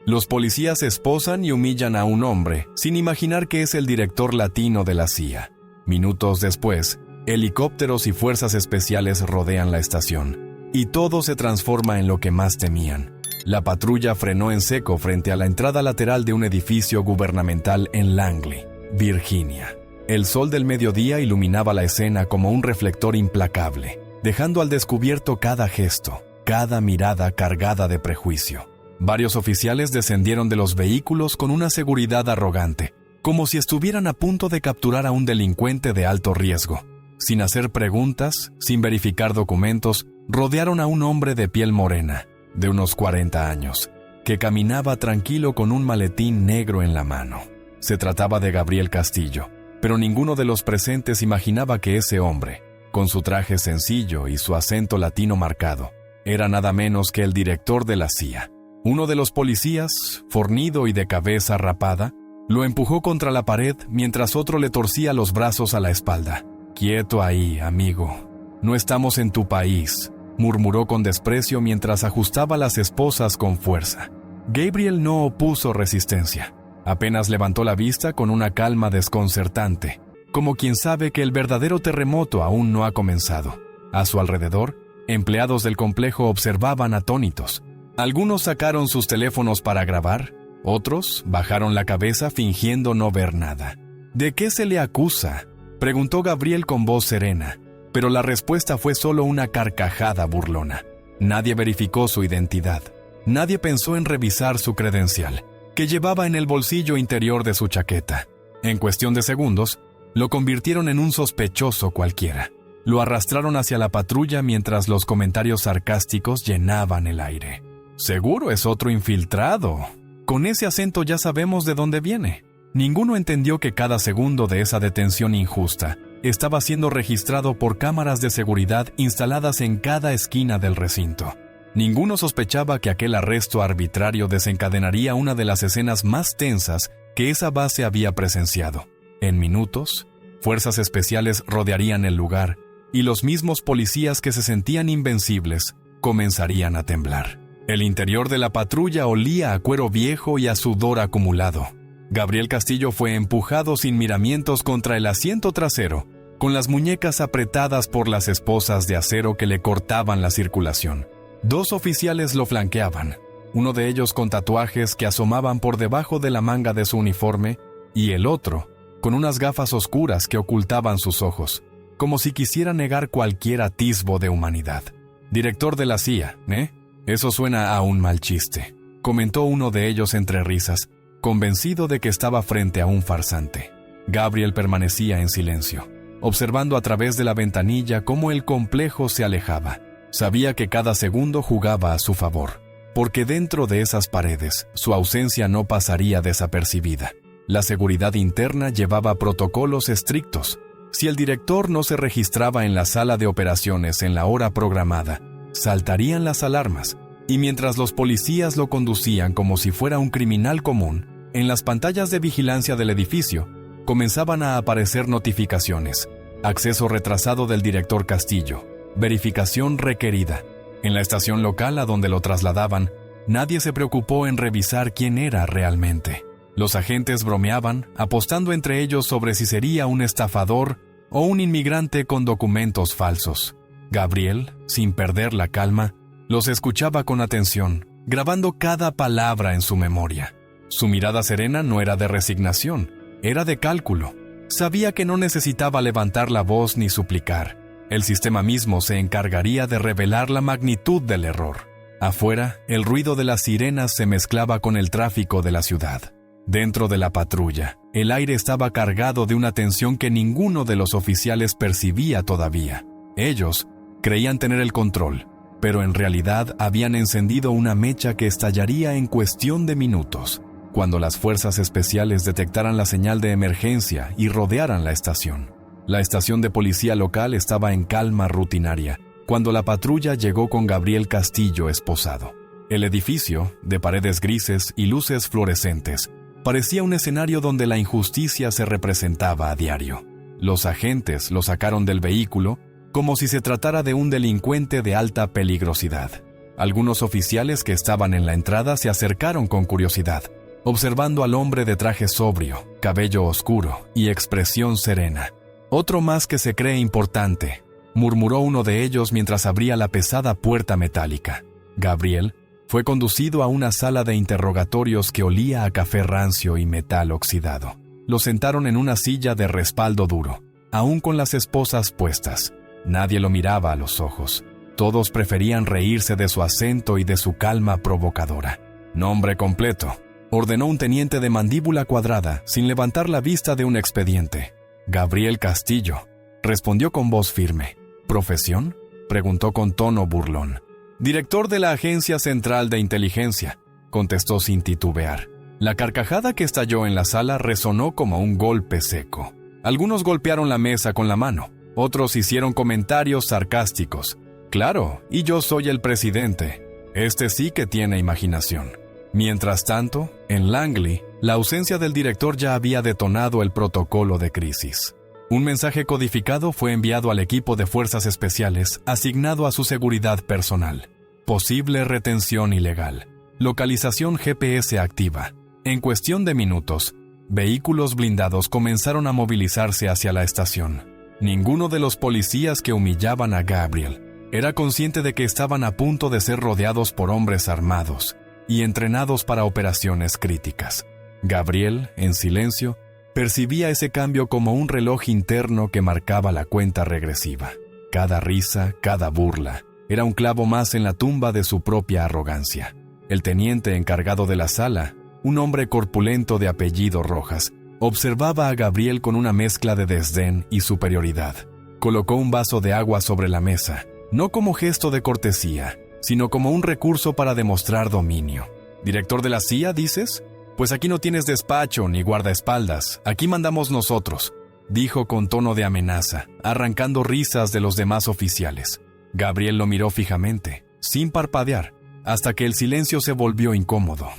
Los policías esposan y humillan a un hombre, sin imaginar que es el director latino de la CIA. Minutos después, helicópteros y fuerzas especiales rodean la estación, y todo se transforma en lo que más temían. La patrulla frenó en seco frente a la entrada lateral de un edificio gubernamental en Langley, Virginia. El sol del mediodía iluminaba la escena como un reflector implacable, dejando al descubierto cada gesto, cada mirada cargada de prejuicio. Varios oficiales descendieron de los vehículos con una seguridad arrogante, como si estuvieran a punto de capturar a un delincuente de alto riesgo. Sin hacer preguntas, sin verificar documentos, rodearon a un hombre de piel morena, de unos 40 años, que caminaba tranquilo con un maletín negro en la mano. Se trataba de Gabriel Castillo, pero ninguno de los presentes imaginaba que ese hombre, con su traje sencillo y su acento latino marcado, era nada menos que el director de la CIA. Uno de los policías, fornido y de cabeza rapada, lo empujó contra la pared mientras otro le torcía los brazos a la espalda. «Quieto ahí, amigo. No estamos en tu país», murmuró con desprecio mientras ajustaba las esposas con fuerza. Gabriel no opuso resistencia. Apenas levantó la vista con una calma desconcertante, como quien sabe que el verdadero terremoto aún no ha comenzado. A su alrededor, empleados del complejo observaban atónitos. Algunos sacaron sus teléfonos para grabar, otros bajaron la cabeza fingiendo no ver nada. «¿De qué se le acusa?», preguntó Gabriel con voz serena, pero la respuesta fue solo una carcajada burlona. Nadie verificó su identidad. Nadie pensó en revisar su credencial, que llevaba en el bolsillo interior de su chaqueta. En cuestión de segundos, lo convirtieron en un sospechoso cualquiera. Lo arrastraron hacia la patrulla mientras los comentarios sarcásticos llenaban el aire. «Seguro es otro infiltrado. Con ese acento ya sabemos de dónde viene». Ninguno entendió que cada segundo de esa detención injusta estaba siendo registrado por cámaras de seguridad instaladas en cada esquina del recinto. Ninguno sospechaba que aquel arresto arbitrario desencadenaría una de las escenas más tensas que esa base había presenciado. En minutos, fuerzas especiales rodearían el lugar y los mismos policías que se sentían invencibles comenzarían a temblar. El interior de la patrulla olía a cuero viejo y a sudor acumulado. Gabriel Castillo fue empujado sin miramientos contra el asiento trasero, con las muñecas apretadas por las esposas de acero que le cortaban la circulación. Dos oficiales lo flanqueaban, uno de ellos con tatuajes que asomaban por debajo de la manga de su uniforme, y el otro con unas gafas oscuras que ocultaban sus ojos, como si quisiera negar cualquier atisbo de humanidad. «Director de la CIA, ¿eh? Eso suena a un mal chiste», comentó uno de ellos entre risas, convencido de que estaba frente a un farsante. Gabriel permanecía en silencio, observando a través de la ventanilla cómo el complejo se alejaba. Sabía que cada segundo jugaba a su favor, porque dentro de esas paredes su ausencia no pasaría desapercibida. La seguridad interna llevaba protocolos estrictos. Si el director no se registraba en la sala de operaciones en la hora programada, saltarían las alarmas, y mientras los policías lo conducían como si fuera un criminal común, en las pantallas de vigilancia del edificio comenzaban a aparecer notificaciones. Acceso retrasado del director Castillo. Verificación requerida. En la estación local a donde lo trasladaban, nadie se preocupó en revisar quién era realmente. Los agentes bromeaban, apostando entre ellos sobre si sería un estafador o un inmigrante con documentos falsos. Gabriel, sin perder la calma, los escuchaba con atención, grabando cada palabra en su memoria. Su mirada serena no era de resignación, era de cálculo. Sabía que no necesitaba levantar la voz ni suplicar. El sistema mismo se encargaría de revelar la magnitud del error. Afuera, el ruido de las sirenas se mezclaba con el tráfico de la ciudad. Dentro de la patrulla, el aire estaba cargado de una tensión que ninguno de los oficiales percibía todavía. Ellos creían tener el control, pero en realidad habían encendido una mecha que estallaría en cuestión de minutos, cuando las fuerzas especiales detectaran la señal de emergencia y rodearan la estación. La estación de policía local estaba en calma rutinaria, cuando la patrulla llegó con Gabriel Castillo esposado. El edificio, de paredes grises y luces fluorescentes, parecía un escenario donde la injusticia se representaba a diario. Los agentes lo sacaron del vehículo como si se tratara de un delincuente de alta peligrosidad. Algunos oficiales que estaban en la entrada se acercaron con curiosidad, observando al hombre de traje sobrio, cabello oscuro y expresión serena. «Otro más que se cree importante», murmuró uno de ellos mientras abría la pesada puerta metálica. Gabriel fue conducido a una sala de interrogatorios que olía a café rancio y metal oxidado. Lo sentaron en una silla de respaldo duro, aún con las esposas puestas. Nadie lo miraba a los ojos. Todos preferían reírse de su acento y de su calma provocadora. «Nombre completo», ordenó un teniente de mandíbula cuadrada, sin levantar la vista de un expediente. «Gabriel Castillo», respondió con voz firme. «¿Profesión?», preguntó con tono burlón. «Director de la Agencia Central de Inteligencia», contestó sin titubear. La carcajada que estalló en la sala resonó como un golpe seco. Algunos golpearon la mesa con la mano, otros hicieron comentarios sarcásticos. «Claro, y yo soy el presidente. Este sí que tiene imaginación». Mientras tanto, en Langley, la ausencia del director ya había detonado el protocolo de crisis. Un mensaje codificado fue enviado al equipo de fuerzas especiales asignado a su seguridad personal. Posible retención ilegal. Localización GPS activa. En cuestión de minutos, vehículos blindados comenzaron a movilizarse hacia la estación. Ninguno de los policías que humillaban a Gabriel era consciente de que estaban a punto de ser rodeados por hombres armados y entrenados para operaciones críticas. Gabriel, en silencio, percibía ese cambio como un reloj interno que marcaba la cuenta regresiva. Cada risa, cada burla, era un clavo más en la tumba de su propia arrogancia. El teniente encargado de la sala, un hombre corpulento de apellido Rojas, observaba a Gabriel con una mezcla de desdén y superioridad. Colocó un vaso de agua sobre la mesa, no como gesto de cortesía, sino como un recurso para demostrar dominio. «¿Director de la CIA, dices? Pues aquí no tienes despacho ni guardaespaldas, aquí mandamos nosotros», dijo con tono de amenaza, arrancando risas de los demás oficiales. Gabriel lo miró fijamente, sin parpadear, hasta que el silencio se volvió incómodo.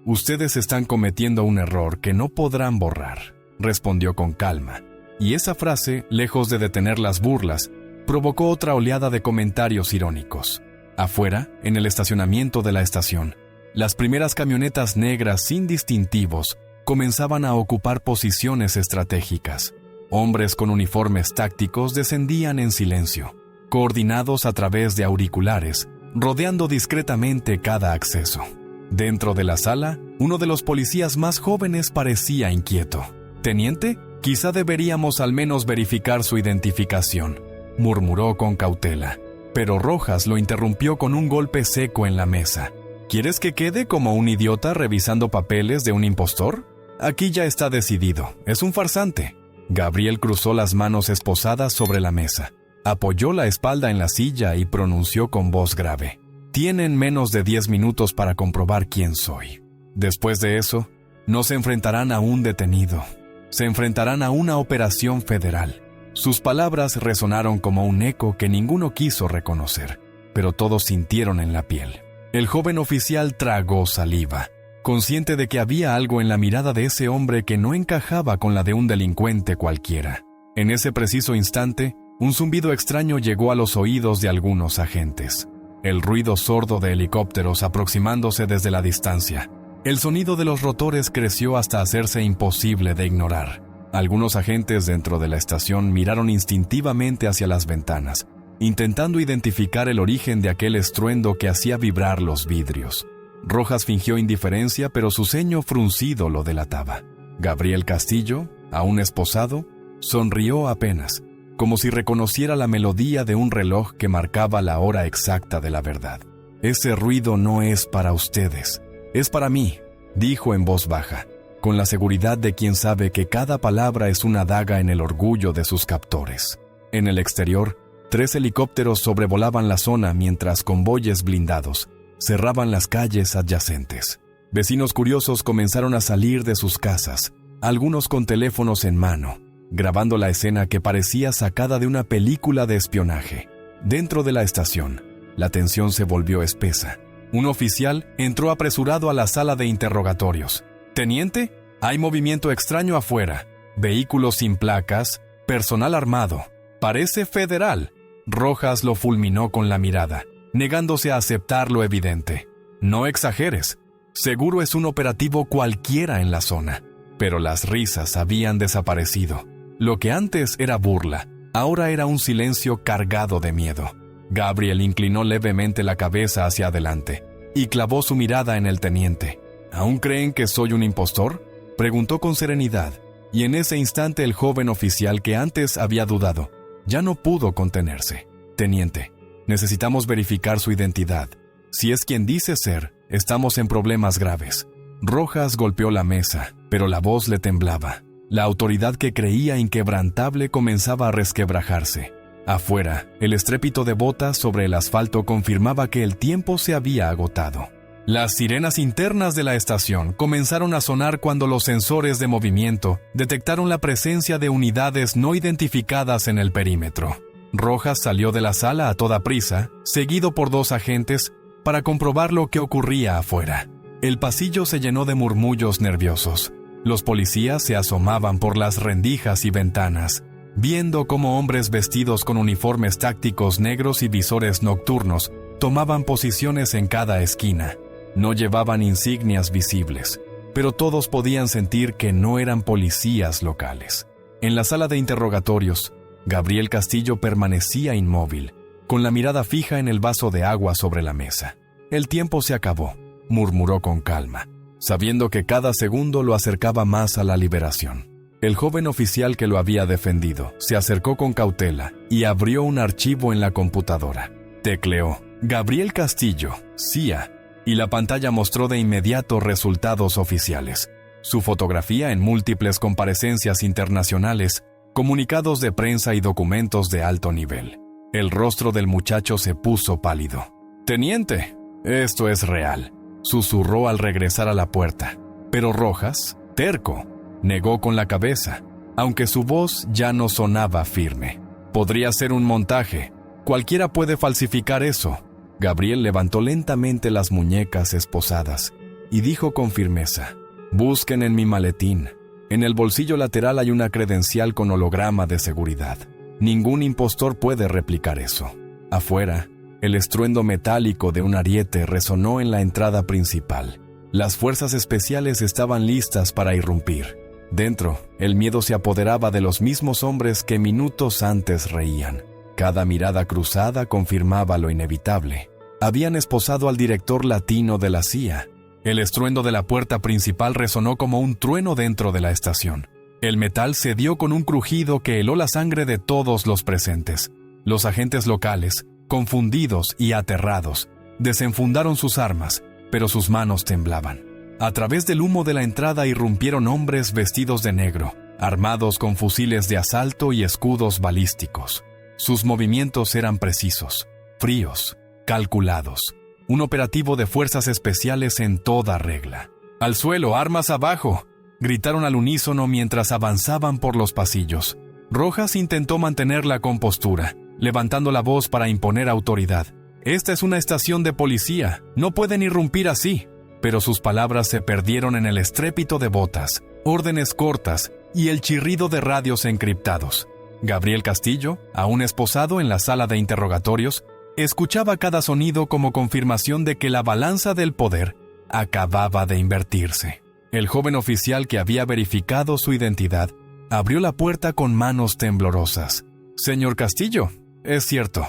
«Ustedes están cometiendo un error que no podrán borrar», respondió con calma, y esa frase, lejos de detener las burlas, provocó otra oleada de comentarios irónicos. Afuera, en el estacionamiento de la estación, las primeras camionetas negras sin distintivos comenzaban a ocupar posiciones estratégicas. Hombres con uniformes tácticos descendían en silencio, coordinados a través de auriculares, rodeando discretamente cada acceso. Dentro de la sala, uno de los policías más jóvenes parecía inquieto. «Teniente, quizá deberíamos al menos verificar su identificación», murmuró con cautela. Pero Rojas lo interrumpió con un golpe seco en la mesa. «¿Quieres que quede como un idiota revisando papeles de un impostor? Aquí ya está decidido, es un farsante». Gabriel cruzó las manos esposadas sobre la mesa, apoyó la espalda en la silla y pronunció con voz grave: «Tienen menos de 10 minutos para comprobar quién soy. Después de eso, no se enfrentarán a un detenido, se enfrentarán a una operación federal». Sus palabras resonaron como un eco que ninguno quiso reconocer, pero todos sintieron en la piel. El joven oficial tragó saliva, consciente de que había algo en la mirada de ese hombre que no encajaba con la de un delincuente cualquiera. En ese preciso instante, un zumbido extraño llegó a los oídos de algunos agentes. El ruido sordo de helicópteros aproximándose desde la distancia. El sonido de los rotores creció hasta hacerse imposible de ignorar. Algunos agentes dentro de la estación miraron instintivamente hacia las ventanas, intentando identificar el origen de aquel estruendo que hacía vibrar los vidrios. Rojas fingió indiferencia, pero su ceño fruncido lo delataba. Gabriel Castillo, aún esposado, sonrió apenas, como si reconociera la melodía de un reloj que marcaba la hora exacta de la verdad. «Ese ruido no es para ustedes, es para mí», dijo en voz baja, con la seguridad de quien sabe que cada palabra es una daga en el orgullo de sus captores. En el exterior, 3 helicópteros sobrevolaban la zona mientras convoyes blindados cerraban las calles adyacentes. Vecinos curiosos comenzaron a salir de sus casas, algunos con teléfonos en mano, grabando la escena que parecía sacada de una película de espionaje. Dentro de la estación, la tensión se volvió espesa. Un oficial entró apresurado a la sala de interrogatorios. «Teniente, hay movimiento extraño afuera. Vehículos sin placas, personal armado. Parece federal». Rojas lo fulminó con la mirada. negándose a aceptar lo evidente. No exageres. Seguro es un operativo cualquiera en la zona. Pero las risas habían desaparecido. Lo que antes era burla, ahora era un silencio cargado de miedo. Gabriel inclinó levemente la cabeza hacia adelante y clavó su mirada en el teniente. ¿Aún creen que soy un impostor?, preguntó con serenidad, y en ese instante el joven oficial que antes había dudado ya no pudo contenerse. Teniente, necesitamos verificar su identidad. Si es quien dice ser, estamos en problemas graves. Rojas golpeó la mesa, pero la voz le temblaba. La autoridad que creía inquebrantable comenzaba a resquebrajarse. Afuera, el estrépito de botas sobre el asfalto confirmaba que el tiempo se había agotado. Las sirenas internas de la estación comenzaron a sonar cuando los sensores de movimiento detectaron la presencia de unidades no identificadas en el perímetro. Rojas salió de la sala a toda prisa, seguido por 2 agentes, para comprobar lo que ocurría afuera. El pasillo se llenó de murmullos nerviosos. Los policías se asomaban por las rendijas y ventanas, viendo cómo hombres vestidos con uniformes tácticos negros y visores nocturnos tomaban posiciones en cada esquina. No llevaban insignias visibles, pero todos podían sentir que no eran policías locales. En la sala de interrogatorios, Gabriel Castillo permanecía inmóvil, con la mirada fija en el vaso de agua sobre la mesa. El tiempo se acabó, murmuró con calma, sabiendo que cada segundo lo acercaba más a la liberación. El joven oficial que lo había defendido se acercó con cautela y abrió un archivo en la computadora. Tecleó Gabriel Castillo, CIA, y la pantalla mostró de inmediato resultados oficiales. Su fotografía en múltiples comparecencias internacionales, comunicados de prensa y documentos de alto nivel. El rostro del muchacho se puso pálido. «Teniente, esto es real», susurró al regresar a la puerta. Pero Rojas, terco, negó con la cabeza, aunque su voz ya no sonaba firme. «Podría ser un montaje. Cualquiera puede falsificar eso». Gabriel levantó lentamente las muñecas esposadas y dijo con firmeza: «Busquen en mi maletín. En el bolsillo lateral hay una credencial con holograma de seguridad. Ningún impostor puede replicar eso». Afuera, el estruendo metálico de un ariete resonó en la entrada principal. Las fuerzas especiales estaban listas para irrumpir. Dentro, el miedo se apoderaba de los mismos hombres que minutos antes reían. Cada mirada cruzada confirmaba lo inevitable. Habían esposado al director latino de la CIA. El estruendo de la puerta principal resonó como un trueno dentro de la estación. El metal cedió con un crujido que heló la sangre de todos los presentes. Los agentes locales, confundidos y aterrados, desenfundaron sus armas, pero sus manos temblaban. A través del humo de la entrada irrumpieron hombres vestidos de negro, armados con fusiles de asalto y escudos balísticos. Sus movimientos eran precisos, fríos, calculados. Un operativo de fuerzas especiales en toda regla. «¡Al suelo, armas abajo!», gritaron al unísono mientras avanzaban por los pasillos. Rojas intentó mantener la compostura, levantando la voz para imponer autoridad. «Esta es una estación de policía, no pueden irrumpir así». Pero sus palabras se perdieron en el estrépito de botas, órdenes cortas y el chirrido de radios encriptados. Gabriel Castillo, aún esposado en la sala de interrogatorios, escuchaba cada sonido como confirmación de que la balanza del poder acababa de invertirse. El joven oficial que había verificado su identidad abrió la puerta con manos temblorosas. «Señor Castillo, es cierto.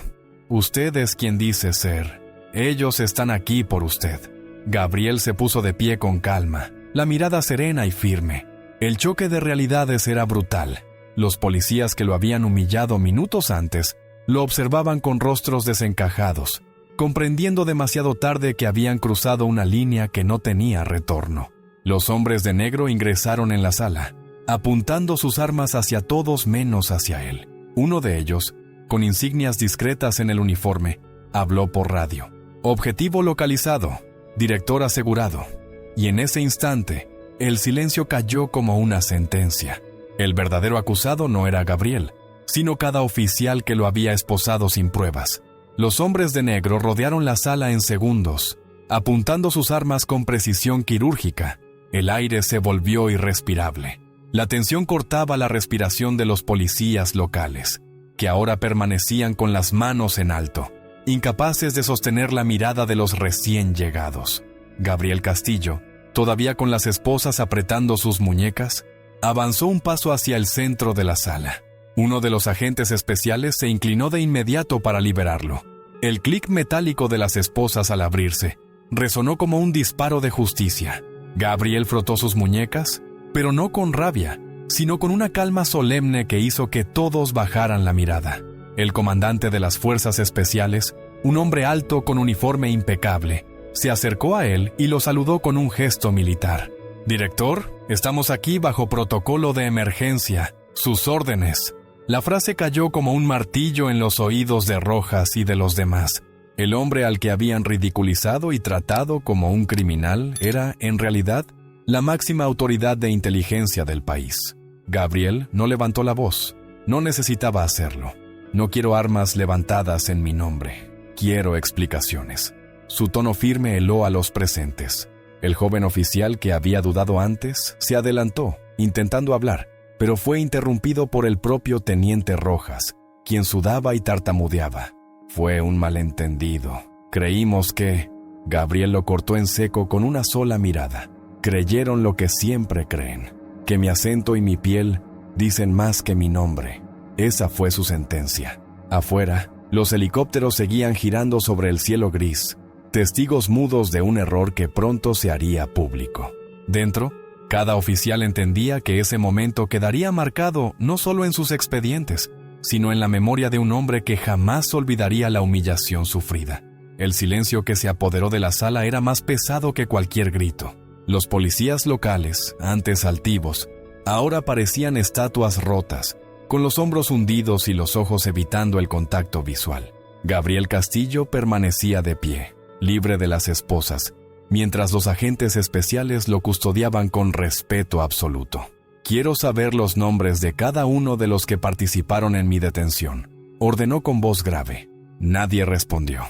Usted es quien dice ser. Ellos están aquí por usted». Gabriel se puso de pie con calma, la mirada serena y firme. El choque de realidades era brutal. Los policías que lo habían humillado minutos antes lo observaban con rostros desencajados, comprendiendo demasiado tarde que habían cruzado una línea que no tenía retorno. Los hombres de negro ingresaron en la sala, apuntando sus armas hacia todos menos hacia él. Uno de ellos, con insignias discretas en el uniforme, habló por radio. «Objetivo localizado. Director asegurado». Y en ese instante, el silencio cayó como una sentencia. El verdadero acusado no era Gabriel, sino cada oficial que lo había esposado sin pruebas. Los hombres de negro rodearon la sala en segundos, apuntando sus armas con precisión quirúrgica. El aire se volvió irrespirable. La tensión cortaba la respiración de los policías locales, que ahora permanecían con las manos en alto, incapaces de sostener la mirada de los recién llegados. Gabriel Castillo, todavía con las esposas apretando sus muñecas, avanzó un paso hacia el centro de la sala. Uno de los agentes especiales se inclinó de inmediato para liberarlo. El clic metálico de las esposas al abrirse resonó como un disparo de justicia. Gabriel frotó sus muñecas, pero no con rabia, sino con una calma solemne que hizo que todos bajaran la mirada. El comandante de las fuerzas especiales, un hombre alto con uniforme impecable, se acercó a él y lo saludó con un gesto militar. «Director, estamos aquí bajo protocolo de emergencia. Sus órdenes». La frase cayó como un martillo en los oídos de Rojas y de los demás. El hombre al que habían ridiculizado y tratado como un criminal era, en realidad, la máxima autoridad de inteligencia del país. Gabriel no levantó la voz. No necesitaba hacerlo. «No quiero armas levantadas en mi nombre. Quiero explicaciones». Su tono firme heló a los presentes. El joven oficial que había dudado antes se adelantó, intentando hablar, pero fue interrumpido por el propio teniente Rojas, quien sudaba y tartamudeaba. «Fue un malentendido. Creímos que...» Gabriel lo cortó en seco con una sola mirada. «Creyeron lo que siempre creen, que mi acento y mi piel dicen más que mi nombre». Esa fue su sentencia. Afuera, los helicópteros seguían girando sobre el cielo gris, testigos mudos de un error que pronto se haría público. Dentro, cada oficial entendía que ese momento quedaría marcado no solo en sus expedientes, sino en la memoria de un hombre que jamás olvidaría la humillación sufrida. El silencio que se apoderó de la sala era más pesado que cualquier grito. Los policías locales, antes altivos, ahora parecían estatuas rotas, con los hombros hundidos y los ojos evitando el contacto visual. Gabriel Castillo permanecía de pie, libre de las esposas, mientras los agentes especiales lo custodiaban con respeto absoluto. «Quiero saber los nombres de cada uno de los que participaron en mi detención», ordenó con voz grave. Nadie respondió.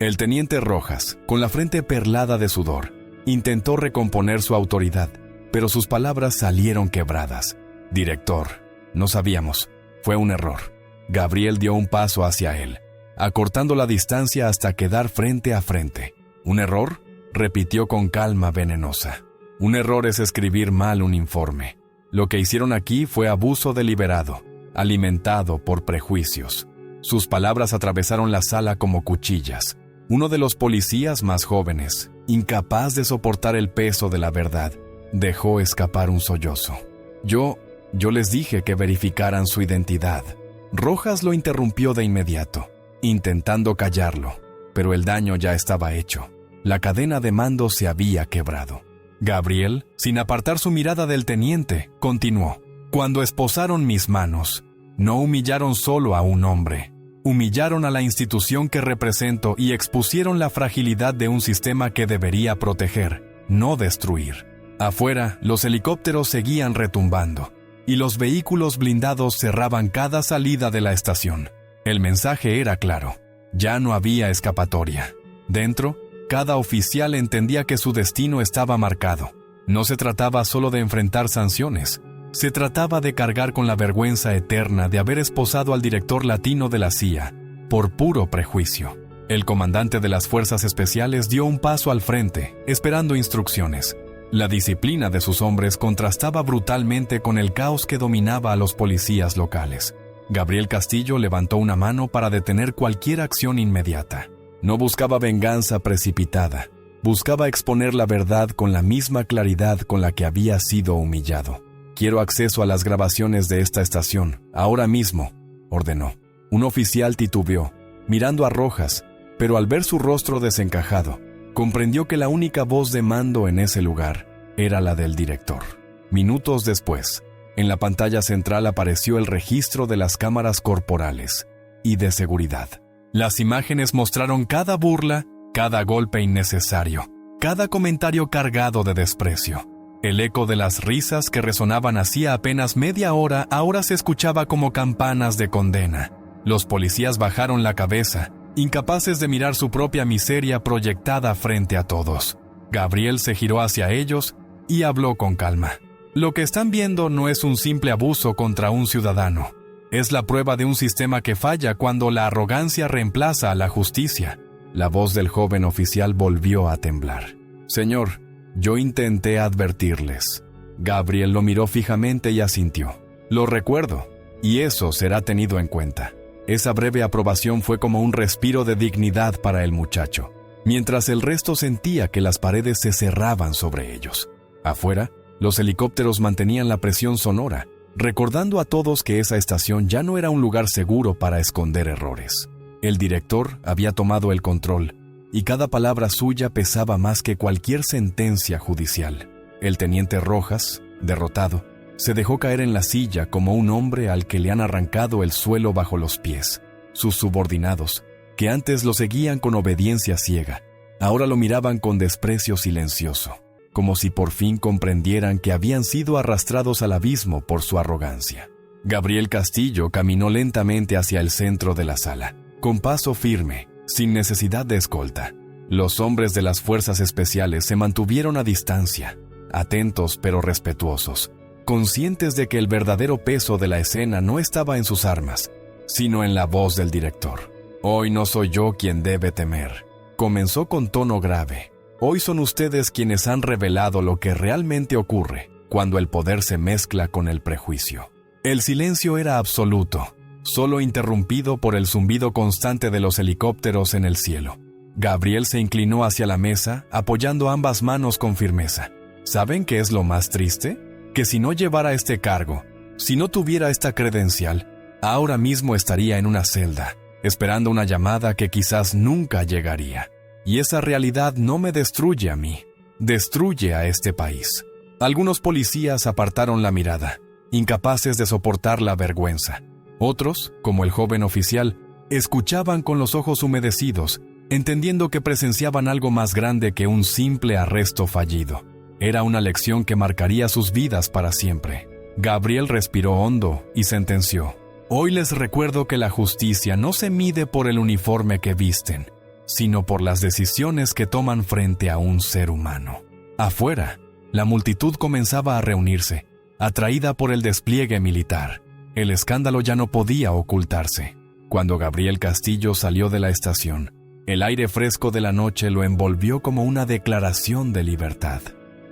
El teniente Rojas, con la frente perlada de sudor, intentó recomponer su autoridad, pero sus palabras salieron quebradas. «Director, no sabíamos. Fue un error». Gabriel dio un paso hacia él, acortando la distancia hasta quedar frente a frente. «¿Un error?», repitió con calma venenosa. «Un error es escribir mal un informe. Lo que hicieron aquí fue abuso deliberado, alimentado por prejuicios». Sus palabras atravesaron la sala como cuchillas. Uno de los policías más jóvenes, incapaz de soportar el peso de la verdad, dejó escapar un sollozo. Yo les dije que verificaran su identidad». Rojas lo interrumpió de inmediato, intentando callarlo, pero el daño ya estaba hecho. La cadena de mando se había quebrado. Gabriel, sin apartar su mirada del teniente, continuó. «Cuando esposaron mis manos, no humillaron solo a un hombre. Humillaron a la institución que represento y expusieron la fragilidad de un sistema que debería proteger, no destruir». Afuera, los helicópteros seguían retumbando, y los vehículos blindados cerraban cada salida de la estación. El mensaje era claro. Ya no había escapatoria. Dentro, cada oficial entendía que su destino estaba marcado. No se trataba solo de enfrentar sanciones. Se trataba de cargar con la vergüenza eterna de haber esposado al director latino de la CIA, por puro prejuicio. El comandante de las fuerzas especiales dio un paso al frente, esperando instrucciones. La disciplina de sus hombres contrastaba brutalmente con el caos que dominaba a los policías locales. Gabriel Castillo levantó una mano para detener cualquier acción inmediata. No buscaba venganza precipitada, buscaba exponer la verdad con la misma claridad con la que había sido humillado. «Quiero acceso a las grabaciones de esta estación, ahora mismo», ordenó. Un oficial titubeó, mirando a Rojas, pero al ver su rostro desencajado, comprendió que la única voz de mando en ese lugar era la del director. Minutos después, en la pantalla central apareció el registro de las cámaras corporales y de seguridad. Las imágenes mostraron cada burla, cada golpe innecesario, cada comentario cargado de desprecio. El eco de las risas que resonaban hacía apenas media hora ahora se escuchaba como campanas de condena. Los policías bajaron la cabeza, incapaces de mirar su propia miseria proyectada frente a todos. Gabriel se giró hacia ellos y habló con calma. «Lo que están viendo no es un simple abuso contra un ciudadano. Es la prueba de un sistema que falla cuando la arrogancia reemplaza a la justicia. La voz del joven oficial volvió a temblar. Señor, yo intenté advertirles. Gabriel lo miró fijamente y asintió. Lo recuerdo, y eso será tenido en cuenta. Esa breve aprobación fue como un respiro de dignidad para el muchacho, mientras el resto sentía que las paredes se cerraban sobre ellos. Afuera, los helicópteros mantenían la presión sonora, recordando a todos que esa estación ya no era un lugar seguro para esconder errores. El director había tomado el control, y cada palabra suya pesaba más que cualquier sentencia judicial. El teniente Rojas, derrotado, se dejó caer en la silla como un hombre al que le han arrancado el suelo bajo los pies. Sus subordinados, que antes lo seguían con obediencia ciega, ahora lo miraban con desprecio silencioso, como si por fin comprendieran que habían sido arrastrados al abismo por su arrogancia. Gabriel Castillo caminó lentamente hacia el centro de la sala, con paso firme, sin necesidad de escolta. Los hombres de las fuerzas especiales se mantuvieron a distancia, atentos pero respetuosos, conscientes de que el verdadero peso de la escena no estaba en sus armas, sino en la voz del director. Hoy no soy yo quien debe temer. Comenzó con tono grave. Hoy son ustedes quienes han revelado lo que realmente ocurre cuando el poder se mezcla con el prejuicio. El silencio era absoluto, solo interrumpido por el zumbido constante de los helicópteros en el cielo. Gabriel se inclinó hacia la mesa, apoyando ambas manos con firmeza. ¿Saben qué es lo más triste? Que si no llevara este cargo, si no tuviera esta credencial, ahora mismo estaría en una celda, esperando una llamada que quizás nunca llegaría. Y esa realidad no me destruye a mí, destruye a este país. Algunos policías apartaron la mirada, incapaces de soportar la vergüenza. Otros, como el joven oficial, escuchaban con los ojos humedecidos, entendiendo que presenciaban algo más grande que un simple arresto fallido. Era una lección que marcaría sus vidas para siempre. Gabriel respiró hondo y sentenció: Hoy les recuerdo que la justicia no se mide por el uniforme que visten, sino por las decisiones que toman frente a un ser humano. Afuera, la multitud comenzaba a reunirse, atraída por el despliegue militar. El escándalo ya no podía ocultarse. Cuando Gabriel Castillo salió de la estación, el aire fresco de la noche lo envolvió como una declaración de libertad.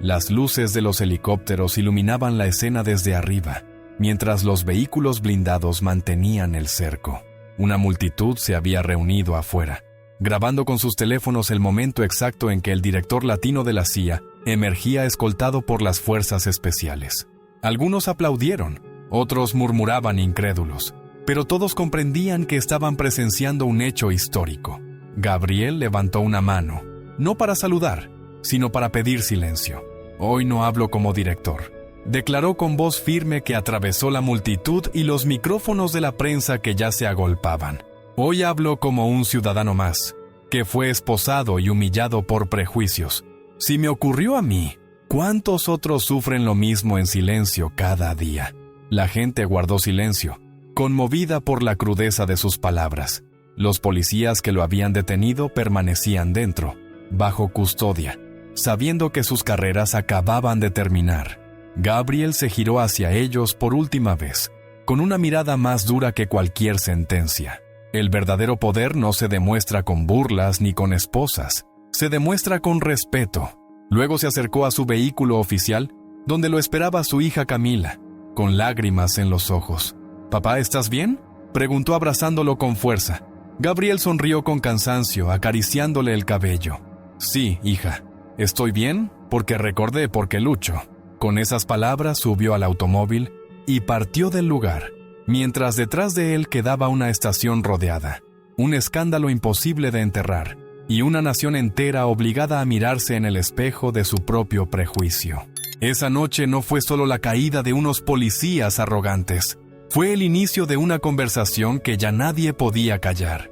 Las luces de los helicópteros iluminaban la escena desde arriba, mientras los vehículos blindados mantenían el cerco. Una multitud se había reunido afuera, grabando con sus teléfonos el momento exacto en que el director latino de la CIA emergía escoltado por las fuerzas especiales. Algunos aplaudieron, otros murmuraban incrédulos, pero todos comprendían que estaban presenciando un hecho histórico. Gabriel levantó una mano, no para saludar, sino para pedir silencio. Hoy no hablo como director, declaró con voz firme que atravesó la multitud y los micrófonos de la prensa que ya se agolpaban. Hoy hablo como un ciudadano más, que fue esposado y humillado por prejuicios. Si me ocurrió a mí, ¿cuántos otros sufren lo mismo en silencio cada día? La gente guardó silencio, conmovida por la crudeza de sus palabras. Los policías que lo habían detenido permanecían dentro, bajo custodia, sabiendo que sus carreras acababan de terminar. Gabriel se giró hacia ellos por última vez, con una mirada más dura que cualquier sentencia. El verdadero poder no se demuestra con burlas ni con esposas, se demuestra con respeto. Luego se acercó a su vehículo oficial, donde lo esperaba su hija Camila, con lágrimas en los ojos. «¿Papá, estás bien?», preguntó abrazándolo con fuerza. Gabriel sonrió con cansancio, acariciándole el cabello. «Sí, hija, estoy bien porque recordé por qué lucho». Con esas palabras subió al automóvil y partió del lugar, mientras detrás de él quedaba una estación rodeada, un escándalo imposible de enterrar, y una nación entera obligada a mirarse en el espejo de su propio prejuicio. Esa noche no fue solo la caída de unos policías arrogantes, fue el inicio de una conversación que ya nadie podía callar.